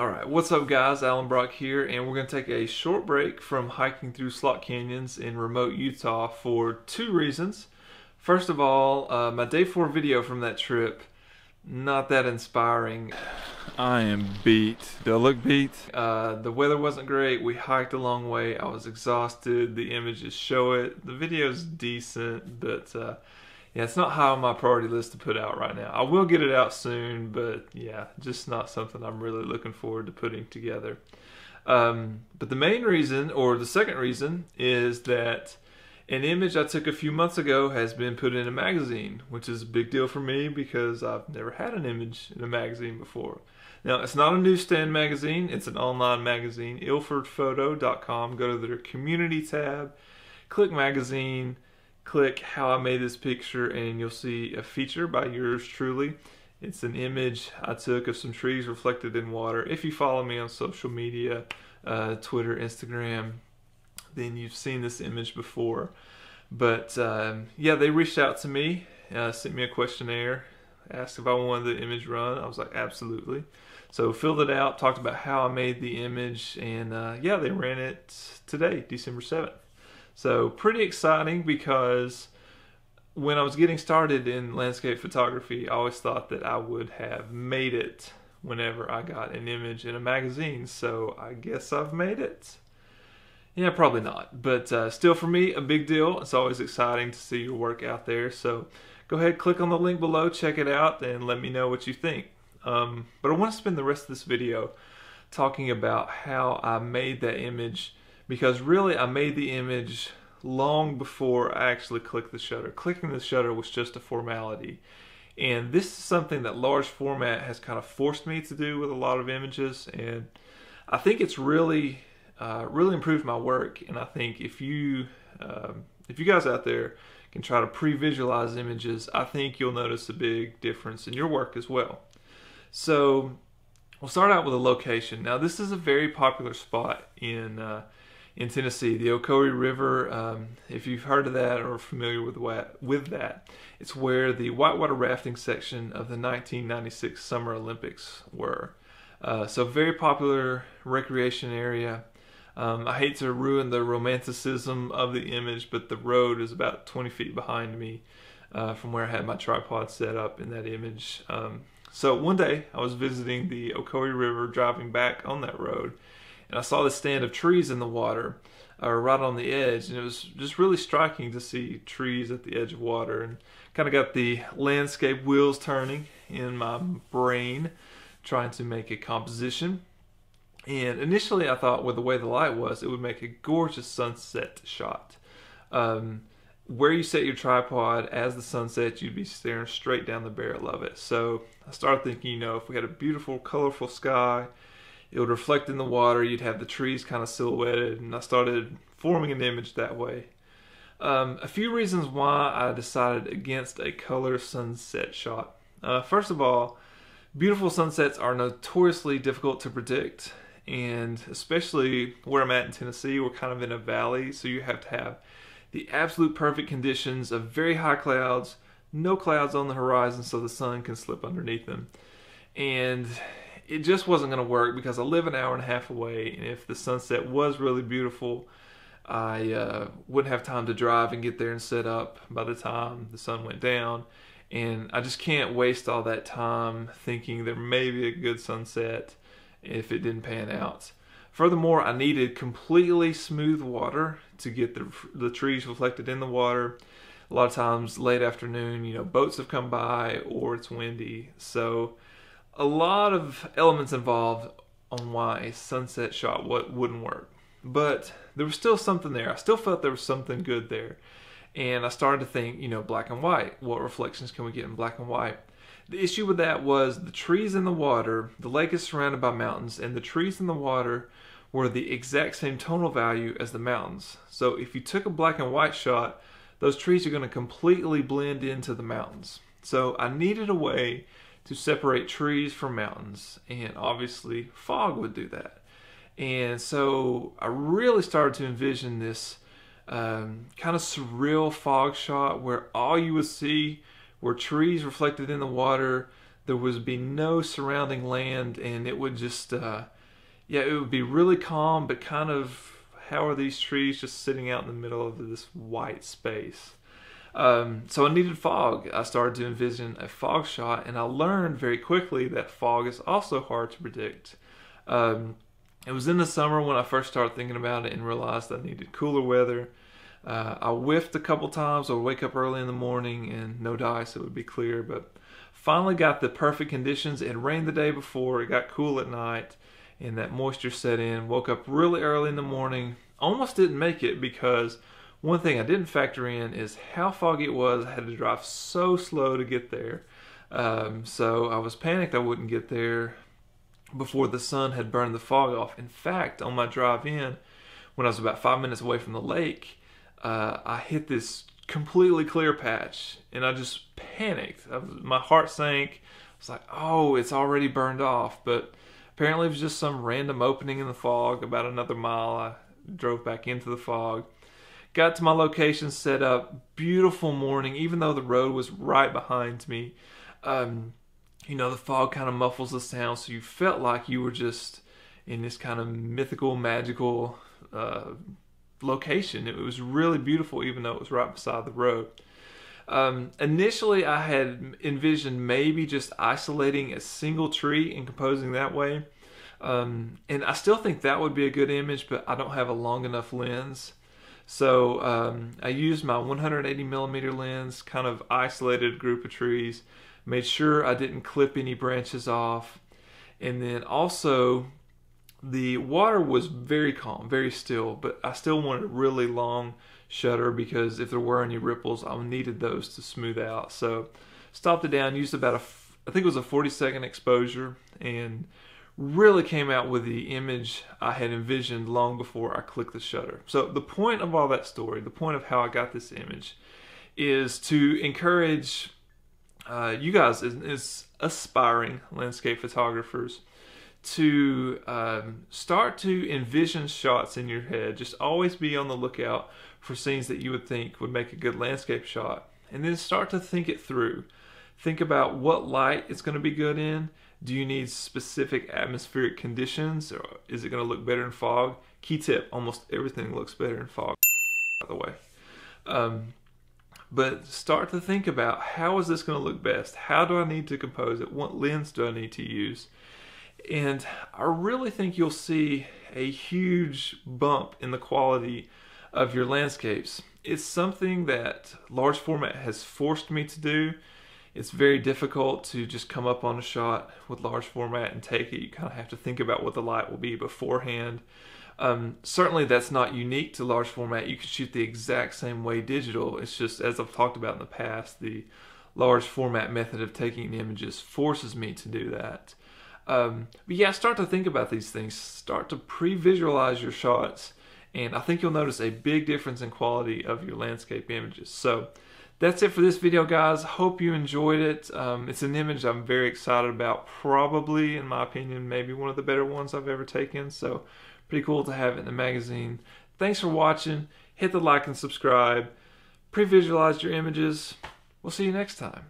Alright, what's up guys? Alan Brock here, and we're going to take a short break from hiking through slot canyons in remote Utah for two reasons. First of all, my day 4 video from that trip, not that inspiring. I am beat. Do I look beat? The weather wasn't great, we hiked a long way, I was exhausted, the images show it. The video's decent, but yeah, it's not high on my priority list to put out right now. I will get it out soon, but yeah, just not something I'm really looking forward to putting together. But the main reason, or the second reason, is that an image I took a few months ago has been put in a magazine, which is a big deal for me because I've never had an image in a magazine before. Now, it's not a newsstand magazine, it's an online magazine, ilfordphoto.com. Go to their community tab, click magazine, click how I made this picture, and you'll see a feature by yours truly. It's an image I took of some trees reflected in water. If you follow me on social media, Twitter, Instagram, then you've seen this image before. But yeah, they reached out to me, sent me a questionnaire, asked if I wanted the image run. I was like, absolutely. So filled it out, talked about how I made the image, and yeah, they ran it today, December 7th. So pretty exciting, because when I was getting started in landscape photography, I always thought that I would have made it whenever I got an image in a magazine. So I guess I've made it. Yeah, probably not, but still for me, a big deal. It's always exciting to see your work out there. So go ahead, click on the link below, check it out, and let me know what you think. But I want to spend the rest of this video talking about how I made that image, because really I made the image long before I actually clicked the shutter. Clicking the shutter was just a formality. And this is something that large format has kind of forced me to do with a lot of images, and I think it's really improved my work. And I think if you guys out there can try to pre-visualize images, I think you'll notice a big difference in your work as well. So we'll start out with a location. Now, this is a very popular spot in Tennessee, the Ocoee River. If you've heard of that or are familiar with that, it's where the whitewater rafting section of the 1996 Summer Olympics were. So very popular recreation area. I hate to ruin the romanticism of the image, but the road is about 20 feet behind me from where I had my tripod set up in that image. So one day I was visiting the Ocoee River, driving back on that road, and I saw this stand of trees in the water right on the edge, and it was just really striking to see trees at the edge of water, and kind of got the landscape wheels turning in my brain, trying to make a composition. And initially I thought, with the way the light was, it would make a gorgeous sunset shot. Where you set your tripod, as the sun sets, you'd be staring straight down the barrel of it. So I started thinking, you know, if we had a beautiful, colorful sky, it would reflect in the water, you'd have the trees kind of silhouetted, and I started forming an image that way. A few reasons why I decided against a color sunset shot. First of all, beautiful sunsets are notoriously difficult to predict, and especially where I'm at in Tennessee, we're kind of in a valley, so you have to have the absolute perfect conditions of very high clouds, no clouds on the horizon so the sun can slip underneath them. And it just wasn't going to work, because I live an hour and a half away, and if the sunset was really beautiful, I wouldn't have time to drive and get there and set up by the time the sun went down. And I just can't waste all that time thinking there may be a good sunset if it didn't pan out. Furthermore, I needed completely smooth water to get the trees reflected in the water. A lot of times late afternoon, you know, boats have come by or it's windy. So a lot of elements involved on why a sunset shot wouldn't work. But there was still something there. I still felt there was something good there. And I started to think, you know, black and white. What reflections can we get in black and white? The issue with that was the trees in the water. The lake is surrounded by mountains, and the trees in the water were the exact same tonal value as the mountains. So if you took a black and white shot, those trees are going to completely blend into the mountains. So I needed a way to separate trees from mountains, and obviously fog would do that. And so I really started to envision this kind of surreal fog shot where all you would see were trees reflected in the water, there would be no surrounding land, and it would just, yeah, it would be really calm, but kind of, how are these trees just sitting out in the middle of this white space? So I needed fog. I started to envision a fog shot, and I learned very quickly that fog is also hard to predict. It was in the summer when I first started thinking about it and realized I needed cooler weather. I whiffed a couple times. I would wake up early in the morning and no dice, it would be clear, but finally got the perfect conditions. It rained the day before, it got cool at night, and that moisture set in. Woke up really early in the morning. Almost didn't make it because one thing I didn't factor in is how foggy it was. I had to drive so slow to get there. So I was panicked I wouldn't get there before the sun had burned the fog off. In fact, on my drive in, when I was about 5 minutes away from the lake, I hit this completely clear patch, and I just panicked. My heart sank. I was like, oh, it's already burned off. But apparently it was just some random opening in the fog. About another mile, I drove back into the fog. Got to my location, set up. Beautiful morning, even though the road was right behind me. You know, the fog kind of muffles the sound, so you felt like you were just in this kind of mythical, magical location. It was really beautiful, even though it was right beside the road. Initially, I had envisioned maybe just isolating a single tree and composing that way. And I still think that would be a good image, but I don't have a long enough lens. So I used my 180mm lens, kind of isolated a group of trees, made sure I didn't clip any branches off, and then also the water was very calm, very still, but I still wanted a really long shutter because if there were any ripples, I needed those to smooth out. So stopped it down, used about I think it was a 40-second exposure, and really came out with the image I had envisioned long before I clicked the shutter. So the point of all that story, the point of how I got this image, is to encourage you guys as aspiring landscape photographers to start to envision shots in your head. Just always be on the lookout for scenes that you would think would make a good landscape shot, and then start to think it through. Think about what light it's going to be good in. Do you need specific atmospheric conditions, or is it going to look better in fog? Key tip, almost everything looks better in fog, by the way. But start to think about, how is this going to look best? How do I need to compose it? What lens do I need to use? And I really think you'll see a huge bump in the quality of your landscapes. It's something that large format has forced me to do. It's very difficult to just come up on a shot with large format and take it. You kind of have to think about what the light will be beforehand. Certainly that's not unique to large format. You can shoot the exact same way digital. It's just, as I've talked about in the past, the large format method of taking images forces me to do that. But yeah, start to think about these things. Start to pre-visualize your shots, and I think you'll notice a big difference in quality of your landscape images. So that's it for this video, guys. Hope you enjoyed it. It's an image I'm very excited about. Probably, in my opinion, maybe one of the better ones I've ever taken. So pretty cool to have it in the magazine. Thanks for watching. Hit the like and subscribe. Pre-visualize your images. We'll see you next time.